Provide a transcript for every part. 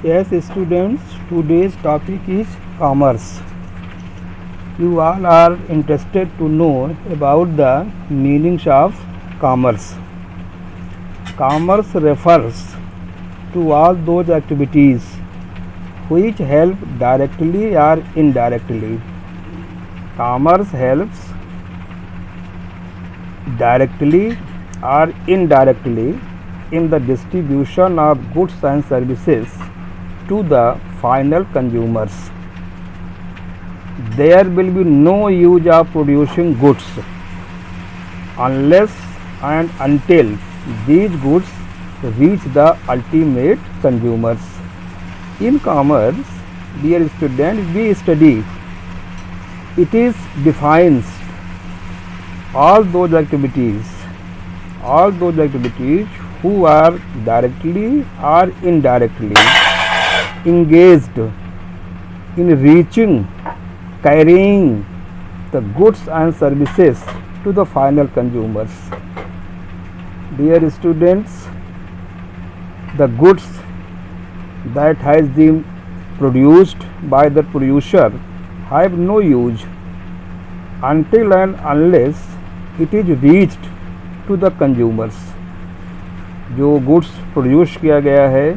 Yes, students, today's topic is commerce. You all are interested to know about the meanings of commerce. Commerce refers to all those activities which help directly or indirectly. Commerce helps directly or indirectly in the distribution of goods and services to the final consumers. There will be no use of producing goods unless and until these goods reach the ultimate consumers. In commerce, dear students, we study. It is defines all those activities who are directly or indirectly engaged in reaching, carrying the goods and services to the final consumers. Dear students, the goods that has been produced by the producer have no use until and unless it is reached to the consumers. जो goods produce किया गया है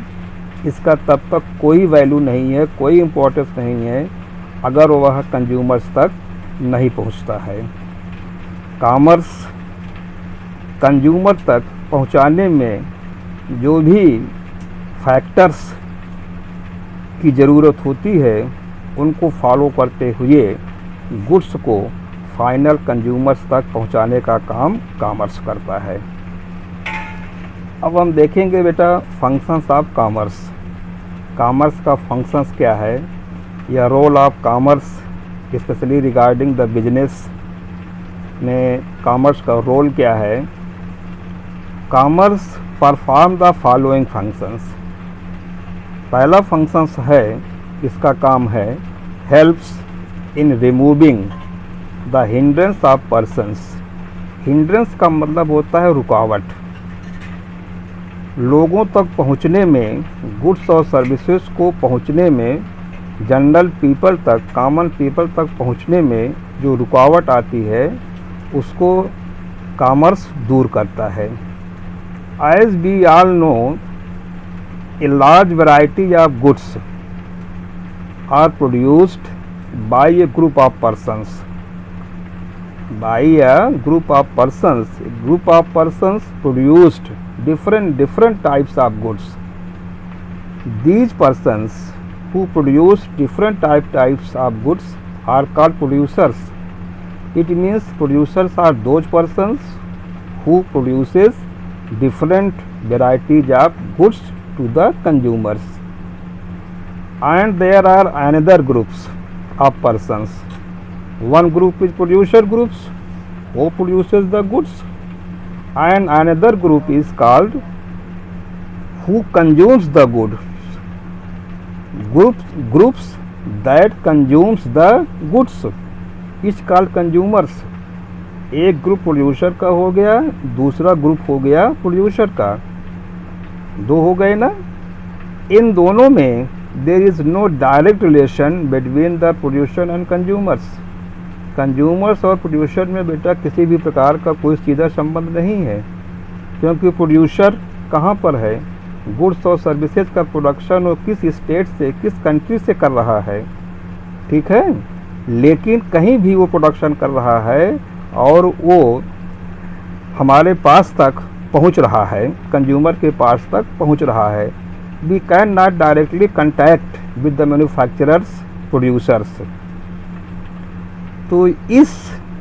इसका तब तक कोई value नहीं है, कोई इम्पोर्टेंस नहीं है अगर वह कंज्यूमर्स तक नहीं पहुंचता है। कॉमर्स कंज्यूमर तक पहुंचाने में जो भी फैक्टर्स की ज़रूरत होती है उनको फॉलो करते हुए गुड्स को फाइनल कंज्यूमर्स तक पहुंचाने का काम कॉमर्स करता है। अब हम देखेंगे बेटा फंक्शंस ऑफ कॉमर्स। कॉमर्स का फंक्शंस क्या है या role of commerce specially regarding the business में कॉमर्स का रोल क्या है। Commerce perform the following functions. पहला फंक्शंस है, इसका काम है helps in removing the hindrance of persons. Hindrance का मतलब होता है रुकावट। लोगों तक पहुंचने में, गुड्स और सर्विसेज को पहुंचने में, जनरल पीपल तक, कॉमन पीपल तक पहुंचने में जो रुकावट आती है उसको कॉमर्स दूर करता है। As we all know, a large variety of goods are produced by a group of persons. By a group of persons produced different types of goods. These persons who produce different types of goods are called producers. It means producers are those persons who produces different varieties of goods to the consumers. And there are another groups of persons. One group is producer groups who produces the goods, and another group is called who consumes the goods. Groups that consumes the goods is called consumers. एक group producer का हो गया, दूसरा group हो गया producer का, दो हो गए ना। इन दोनों में there is no direct relation between the producer and consumers. Consumers और प्रोड्यूसर में बेटा किसी भी प्रकार का कोई सीधा संबंध नहीं है, क्योंकि प्रोड्यूसर कहाँ पर है, गुड्स और सर्विसेज का प्रोडक्शन वो किस स्टेट से, किस कंट्री से कर रहा है, ठीक है। लेकिन कहीं भी वो प्रोडक्शन कर रहा है और वो हमारे पास तक पहुंच रहा है, कंज्यूमर के पास तक पहुंच रहा है। We can not directly contact with the manufacturers producers. तो इस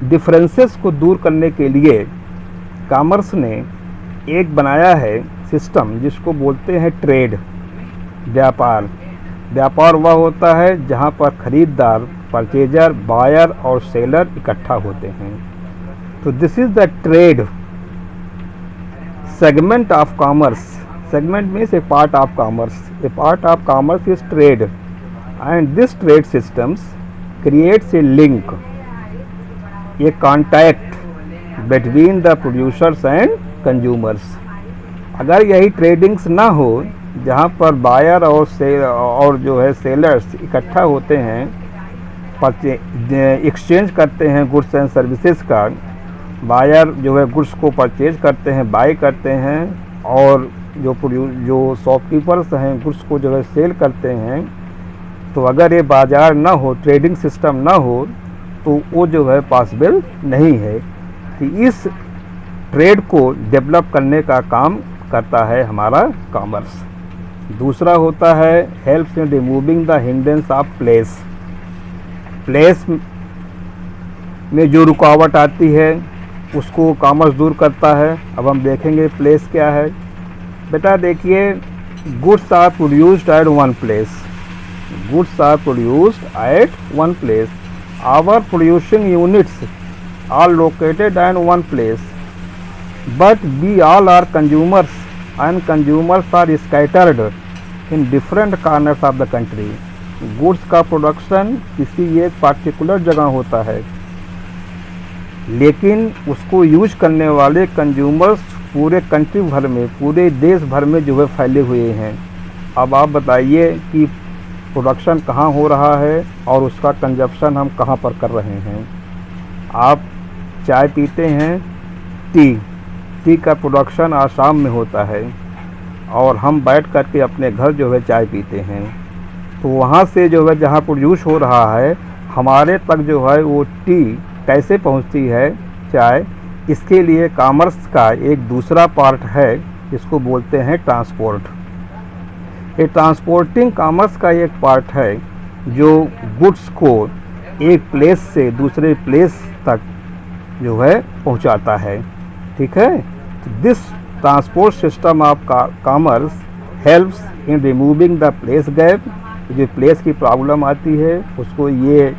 डिफरेंसेस को दूर करने के लिए कॉमर्स ने एक बनाया है सिस्टम जिसको बोलते हैं ट्रेड, व्यापार। व्यापार वह होता है जहां पर खरीदार, परचेजर, बायर और सेलर इकट्ठा होते हैं। तो this is the trade segment of commerce. Segment means A part of commerce. A part of commerce is trade, and this trade systems creates a link, a contact between the producers and consumers. अगर यही tradings ना हो जहाँ पर buyer और जो है sellers इकट्ठा होते हैं, एक्सचेंज करते हैं गुड्स एंड सर्विसेज का। बायर जो है गुड्स को परचेज करते हैं, बाय करते हैं, और जो शॉपकीपर्स हैं गुड्स को जो है सेल करते हैं। तो अगर ये बाज़ार ना हो, ट्रेडिंग सिस्टम ना हो, तो वो जो है पॉसिबल नहीं है। कि इस ट्रेड को डेवलप करने का काम करता है हमारा कॉमर्स। दूसरा होता है helps in removing the hindrance of place. Place में जो रुकावट आती है उसको कॉमर्स दूर करता है। अब हम देखेंगे प्लेस क्या है। बेटा देखिए, goods are produced at one place. Goods are produced at one place. Our producing units are located at one place, but we all are consumers and consumers are scattered in different corners of the country. Goods का production किसी एक particular जगह होता है, लेकिन उसको use करने वाले कंज्यूमर्स पूरे कंट्री भर में, पूरे देश भर में जो है फैले हुए हैं। अब आप बताइए कि प्रोडक्शन कहाँ हो रहा है और उसका कंजप्शन हम कहाँ पर कर रहे हैं। आप चाय पीते हैं, टी का प्रोडक्शन आसाम में होता है, और हम बैठ कर के अपने घर जो है चाय पीते हैं। तो वहाँ से जो है जहाँ प्रोड्यूस हो रहा है हमारे तक जो है वो टी कैसे पहुँचती है, चाय, इसके लिए कॉमर्स का एक दूसरा पार्ट है, इसको बोलते हैं ट्रांसपोर्ट। ये ट्रांसपोर्टिंग कॉमर्स का एक पार्ट है जो गुड्स को एक प्लेस से दूसरे प्लेस तक जो है पहुंचाता है। ठीक है, this transport system of commerce helps in removing the place gap. जो प्लेस की प्रॉब्लम आती है उसको ये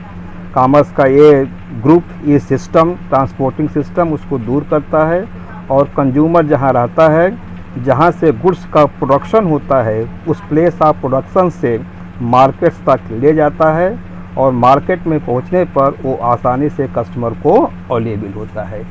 कॉमर्स का ये ग्रुप, ये सिस्टम, ट्रांसपोर्टिंग सिस्टम उसको दूर करता है। और कंज्यूमर जहाँ रहता है, जहाँ से गुड्स का प्रोडक्शन होता है, उस प्लेस ऑफ प्रोडक्शन से मार्केट्स तक ले जाता है, और मार्केट में पहुँचने पर वो आसानी से कस्टमर को अवेलेबल होता है।